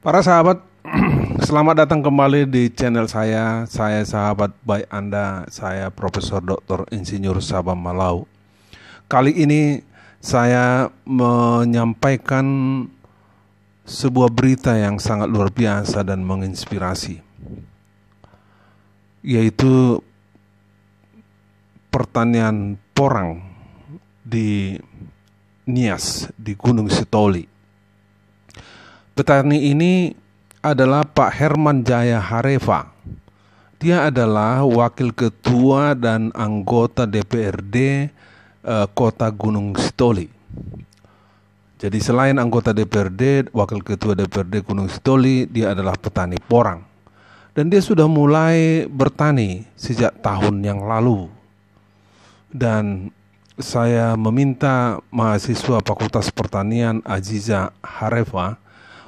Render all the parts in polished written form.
Para sahabat, selamat datang kembali di channel saya. Saya sahabat baik Anda, saya Profesor Dr. Insinyur Sabam Malau. Kali ini saya menyampaikan sebuah berita yang sangat luar biasa dan menginspirasi, yaitu pertanian porang di Nias, di Gunung Sitoli. Petani ini adalah Pak Herman Jaya Harefa. Dia adalah wakil ketua dan anggota DPRD Kota Gunung Sitoli. Jadi selain anggota DPRD, wakil ketua DPRD Gunung Sitoli, dia adalah petani porang. Dan dia sudah mulai bertani sejak tahun yang lalu. Dan saya meminta mahasiswa Fakultas Pertanian Aziza Harefa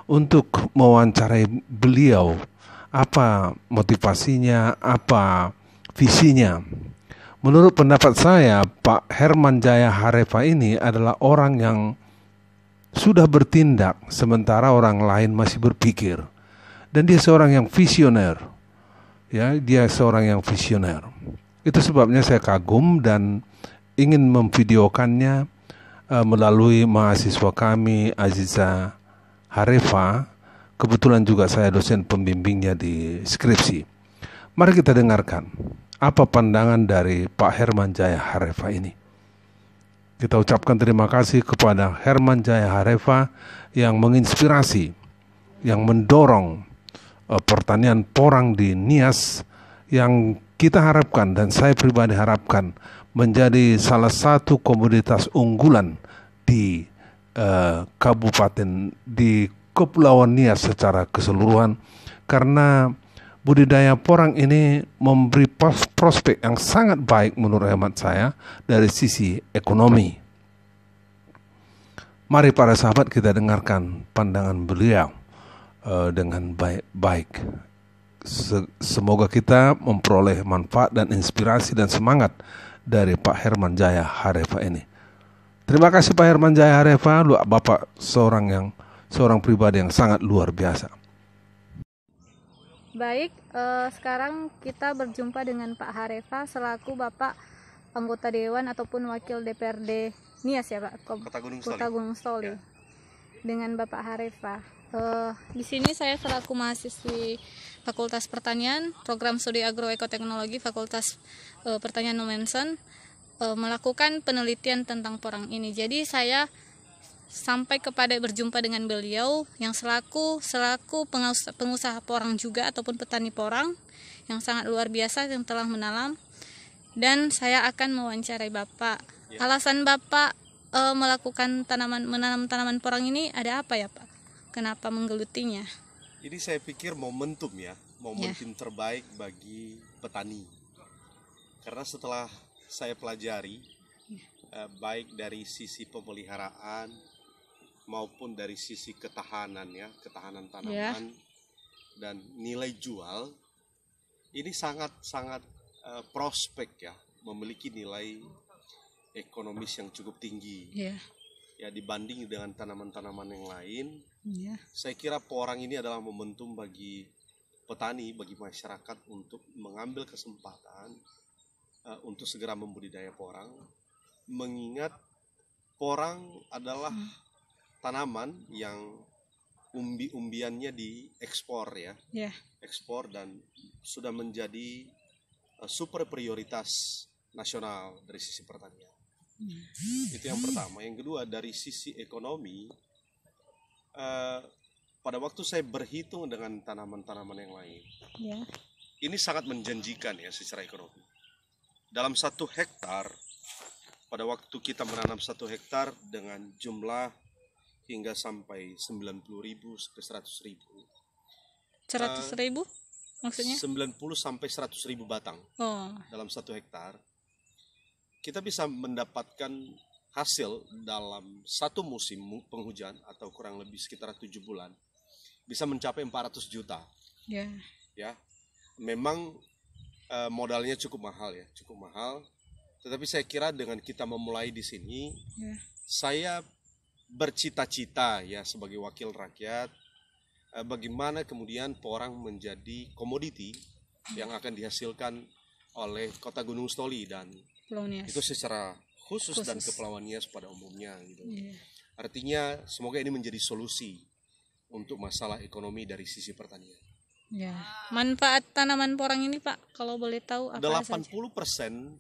untuk mewawancarai beliau, apa motivasinya, apa visinya. Menurut pendapat saya, Pak Herman Jaya Harefa ini adalah orang yang sudah bertindak sementara orang lain masih berpikir. Dan dia seorang yang visioner. Ya, dia seorang yang visioner. Itu sebabnya saya kagum dan ingin memvideokannya melalui mahasiswa kami Aziza Harefa. Kebetulan juga saya dosen pembimbingnya di skripsi. Mari kita dengarkan apa pandangan dari Pak Herman Jaya Harefa ini. Kita ucapkan terima kasih kepada Herman Jaya Harefa yang menginspirasi, yang mendorong pertanian porang di Nias, yang kita harapkan dan saya pribadi harapkan menjadi salah satu komoditas unggulan di kabupaten di Kepulauan Nias secara keseluruhan, karena budidaya porang ini memberi prospek yang sangat baik menurut hemat saya dari sisi ekonomi. Mari para sahabat kita dengarkan pandangan beliau dengan baik-baik. Semoga kita memperoleh manfaat dan inspirasi dan semangat dari Pak Herman Jaya Harefa ini. Terima kasih Pak Herman Jaya Harefa, Bapak seorang pribadi yang sangat luar biasa. Baik, sekarang kita berjumpa dengan Pak Harefa selaku Bapak anggota Dewan ataupun Wakil DPRD Nias ya Pak, Kota Gunung Sitoli. Ya. Dengan Bapak Harefa. Di sini saya selaku mahasiswi Fakultas Pertanian, Program Studi Agroekoteknologi Fakultas Pertanian Nomensen, melakukan penelitian tentang porang ini. Jadi saya sampai kepada berjumpa dengan beliau yang selaku pengusaha porang juga ataupun petani porang yang sangat luar biasa yang telah menanam, dan saya akan mewawancarai Bapak. Ya. Alasan Bapak menanam tanaman porang ini ada apa ya Pak? Kenapa menggelutinya? Ini saya pikir momentum terbaik bagi petani. Karena setelah saya pelajari baik dari sisi pemeliharaan maupun dari sisi ketahanan tanaman dan nilai jual, ini sangat prospek ya, memiliki nilai ekonomis yang cukup tinggi ya dibanding dengan tanaman-tanaman yang lain. Saya kira porang ini adalah momentum bagi petani, bagi masyarakat untuk mengambil kesempatan untuk segera membudidaya porang, mengingat porang adalah tanaman yang umbi-umbiannya diekspor ekspor dan sudah menjadi super prioritas nasional dari sisi pertanian. Itu yang pertama. Yang kedua, dari sisi ekonomi, pada waktu saya berhitung dengan tanaman-tanaman yang lain, ini sangat menjanjikan ya secara ekonomi. Dalam 1 hektar, pada waktu kita menanam 1 hektar dengan jumlah hingga sampai 90.000 ke 100.000. 100.000 maksudnya? 90 sampai 100.000 batang dalam 1 hektar. Kita bisa mendapatkan hasil dalam 1 musim penghujan atau kurang lebih sekitar 7 bulan bisa mencapai 400 juta. Ya, memang modalnya cukup mahal. Tetapi saya kira dengan kita memulai di sini, saya bercita-cita ya sebagai wakil rakyat bagaimana kemudian porang menjadi komoditi yang akan dihasilkan oleh Kota Gunung Stoli dan itu secara khusus dan Kepulauan Nias pada umumnya gitu. Artinya semoga ini menjadi solusi untuk masalah ekonomi dari sisi pertanian. Ya. Manfaat tanaman porang ini Pak, kalau boleh tahu apa 80%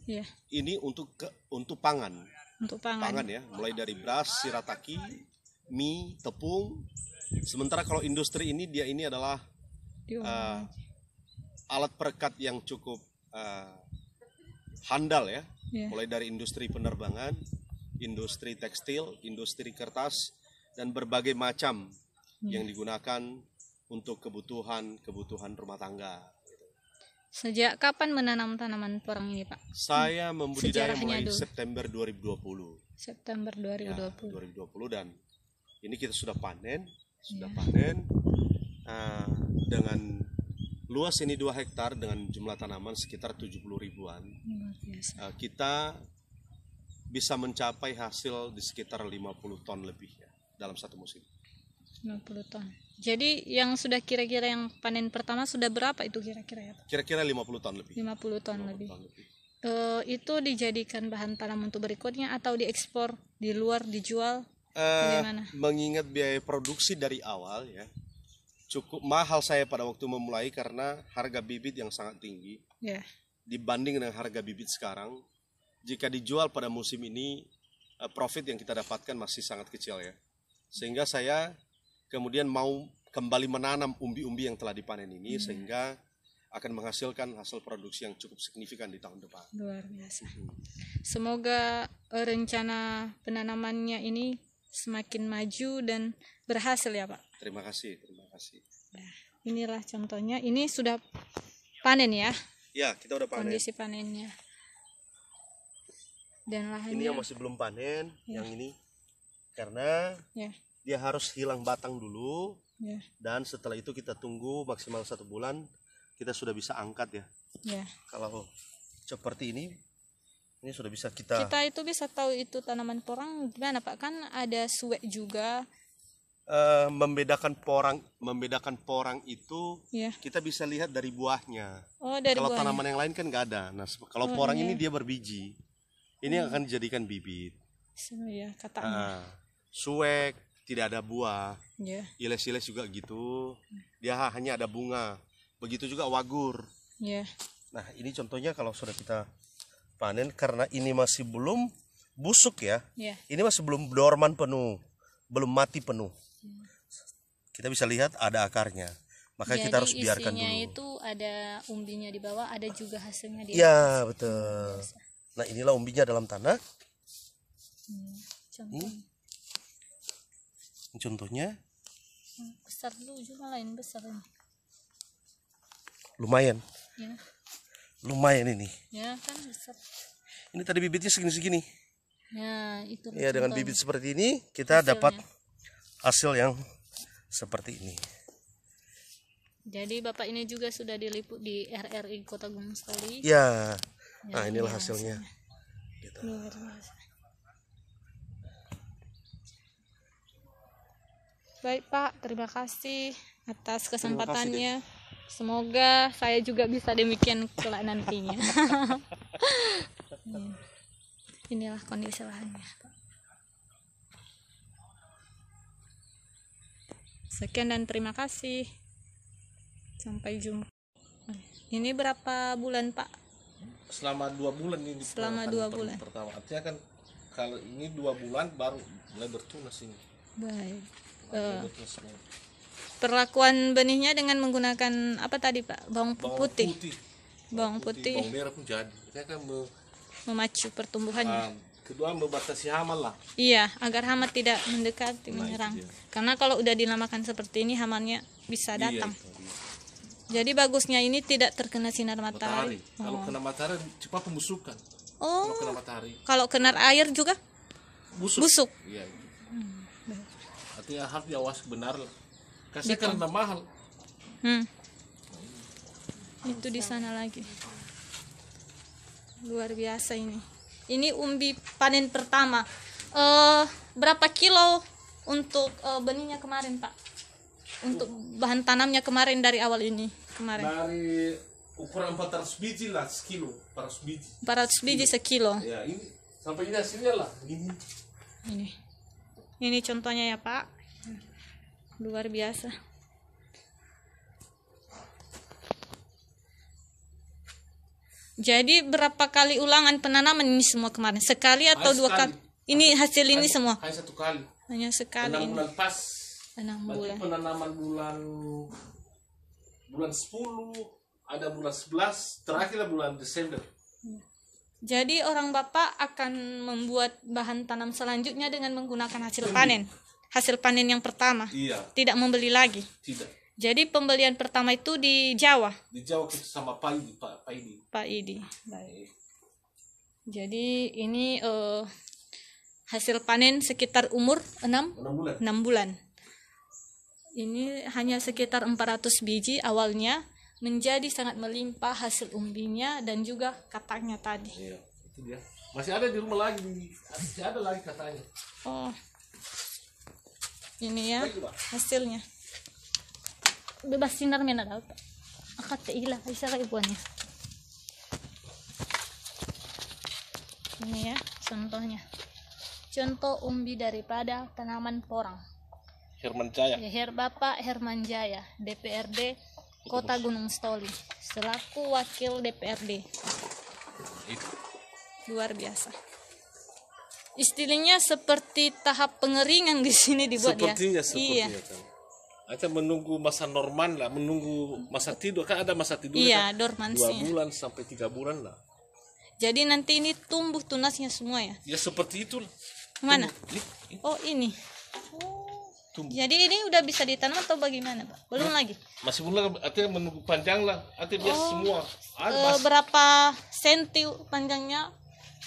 saja? Ini untuk pangan. Untuk pangan ya, mulai dari beras, shirataki, mie, tepung. Sementara kalau industri ini adalah alat perekat yang cukup handal ya. Mulai dari industri penerbangan, industri tekstil, industri kertas, dan berbagai macam yang digunakan untuk kebutuhan rumah tangga. Sejak kapan menanam tanaman porang ini Pak? Saya membudidaya mulai September 2020. September 2020. Ya, 2020 dan ini kita sudah panen, dengan luas ini 2 hektar dengan jumlah tanaman sekitar 70 ribuan. Kita bisa mencapai hasil di sekitar 50 ton lebih ya, dalam satu musim. 50 ton. Jadi yang sudah kira-kira yang panen pertama sudah berapa itu kira-kira ya Pak? Kira-kira 50 ton lebih. 50 ton lebih. Itu dijadikan bahan tanam untuk berikutnya atau diekspor di luar dijual? Bagaimana? Mengingat biaya produksi dari awal ya cukup mahal saya pada waktu memulai karena harga bibit yang sangat tinggi. Dibanding dengan harga bibit sekarang, jika dijual pada musim ini profit yang kita dapatkan masih sangat kecil ya. Sehingga saya kemudian mau kembali menanam umbi-umbi yang telah dipanen ini sehingga akan menghasilkan hasil produksi yang cukup signifikan di tahun depan. Luar biasa. Semoga rencana penanamannya ini semakin maju dan berhasil ya Pak. Terima kasih. Nah, inilah contohnya. Ini sudah panen ya? Ya, kita udah panen. Kondisi panennya. Dan lahannya. Ini yang masih belum panen, yang ini karena dia harus hilang batang dulu, dan setelah itu kita tunggu maksimal 1 bulan kita sudah bisa angkat ya. Kalau seperti ini sudah bisa kita itu bisa tahu itu tanaman porang gimana Pak? Kan ada suwek juga. Membedakan porang itu kita bisa lihat dari buahnya. Kalau tanaman yang lain kan nggak ada. Nah, kalau porang ini dia berbiji, ini akan dijadikan bibit. Katanya. Suwek tidak ada buah, iles-iles juga gitu, dia hanya ada bunga. Begitu juga wagur. Nah, ini contohnya kalau sudah kita panen karena ini masih belum busuk ya. Ini masih belum dorman penuh, belum mati penuh. Kita bisa lihat ada akarnya, maka kita harus biarkan dulu. Isinya itu ada umbinya di bawah, ada juga hasilnya di atas. Ya betul. Nah, inilah umbinya dalam tanah. Contohnya besar dulu juga lain besar ini. Lumayan ini kan besar. Ini tadi bibitnya segini-segini itu ya, dengan bibit seperti ini kita dapat hasil yang seperti ini. Jadi Bapak ini juga sudah diliput di RRI Kota Gunung Stoli ya. Nah, inilah hasilnya gitu. Luar biasa. Baik Pak, terima kasih atas kesempatannya. Semoga saya juga bisa demikian kelak nantinya. Inilah kondisi lahannya. Sekian dan terima kasih. Sampai jumpa. Ini berapa bulan Pak? Selama 2 bulan ini. Selama 2 bulan. Pertama, artinya kan kalau ini 2 bulan baru mulai bertunas ini. Baik. Perlakuan benihnya dengan menggunakan apa tadi Pak? Bawang putih. Bawang merah pun jadi. Kita kan memacu pertumbuhannya. Kedua membatasi hama lah. Iya, agar hama tidak mendekati menyerang. Karena kalau udah dinamakan seperti ini hamanya bisa datang. Jadi bagusnya ini tidak terkena sinar matahari. Kalau kena matahari cepat pembusukan. Kalau kena matahari. Kalau kena air juga busuk. Iya. Artinya harus diawasi benar lah. Kasih karena mahal. Itu di sana lagi. Luar biasa ini. Ini umbi panen pertama. Berapa kilo untuk benihnya kemarin Pak? untuk bahan tanamnya kemarin dari awal ini kemarin? Dari ukuran 400 biji lah sekilo, 400 biji. 400 biji sekilo. Ya, ini sampai ini hasilnya lah. Ini contohnya ya Pak. Luar biasa. Jadi berapa kali ulangan penanaman ini semua kemarin? Sekali atau dua kali? Ini hasil ini semua? Hanya satu kali. Hanya sekali. 6 bulan pas. 6 bulan. Penanaman bulan 10, ada bulan 11, terakhir bulan Desember. Jadi orang Bapak akan membuat bahan tanam selanjutnya dengan menggunakan hasil panen. Hasil panen yang pertama. Iya. Tidak membeli lagi. Tidak. Jadi pembelian pertama itu di Jawa. Di Jawa kita sama Pak Idi. Baik. Jadi ini hasil panen sekitar umur 6 bulan. Ini hanya sekitar 400 biji awalnya, menjadi sangat melimpah hasil umbinya dan juga katanya tadi. Iya, itu dia. Masih ada di rumah lagi, masih ada lagi katanya. Oh. Ini ya hasilnya. Bebas sinar mena daw. Akat ila isa kay buannya. Ini ya contohnya. Contoh umbi daripada tanaman porang. Herman Jaya. Bapak Herman Jaya, DPRD Kota Gunung Stoli, selaku wakil DPRD. Luar biasa. Istilahnya seperti tahap pengeringan di sini dibuat. Sepertinya. Iya. Kan. Kita menunggu masa normal lah, menunggu masa tidur, kan ada masa tidur. Iya, kan? dormansinya. 2 bulan sampai 3 bulan lah. Jadi nanti ini tumbuh tunasnya semua ya? Ya seperti itu. Mana? Ini. Oh ini. Tumbuh. Jadi ini udah bisa ditanam atau bagaimana Pak? Belum lagi? Masih belum, artinya menunggu panjang lah. Artinya biasa semua. Berapa senti panjangnya?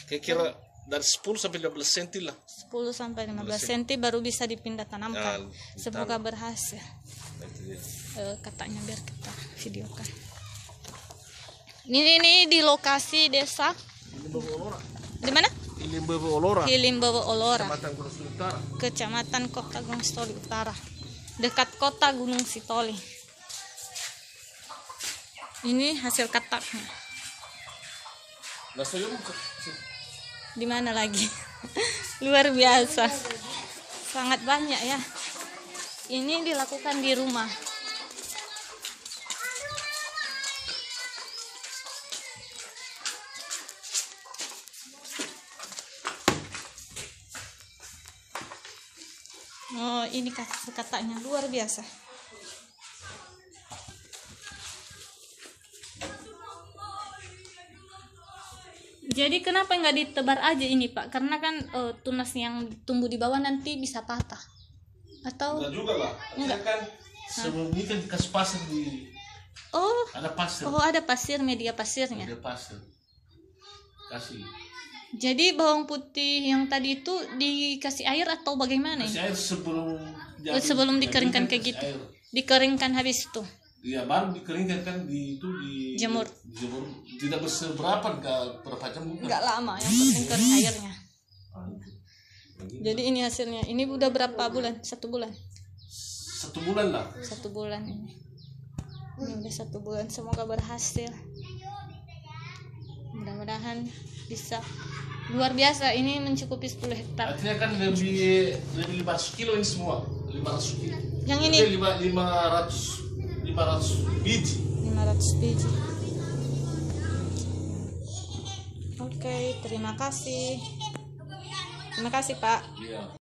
Kira-kira dari 10 sampai 15 senti lah. 10 sampai 15 senti baru bisa dipindah tanamkan. Semoga berhasil. Katanya biar kita videokan. Ini di lokasi desa. Di mana? Hilimbawa Olora. Kecamatan Kota Gunung Sitoli Utara. Dekat Kota Gunung Sitoli. Ini hasil kataknya. Di mana lagi? Luar biasa. Sangat banyak ya. Ini dilakukan di rumah. Oh, ini katanya luar biasa. Jadi kenapa nggak ditebar aja ini Pak? Karena kan tunas yang tumbuh di bawah nanti bisa patah. Atau? Enggak juga lah. Enggak kan sebelum ini kan dikasih pasir di. Oh. Ada pasir. Oh ada pasir, media pasirnya. Media pasir. Kasih. Jadi bawang putih yang tadi itu dikasih air atau bagaimana? Kasih air sebelum dikeringkan kayak gitu. Air. Dikeringkan habis itu. Iya, baru dikeringkan kan di jemur. Tidak berapa jam bukan? Enggak lama, yang penting kering airnya. Jadi ini hasilnya. Ini udah berapa bulan? 1 bulan. 1 bulan lah. 1 bulan ini. Ini udah 1 bulan. Semoga berhasil. Mudah-mudahan bisa. Luar biasa. Ini mencukupi 10 hektar. Artinya kan lebih 500 kilo ini semua. 500 kilo. Yang ini? 500 biji. 500 biji. Oke, terima kasih. Terima kasih, Pak. Iya.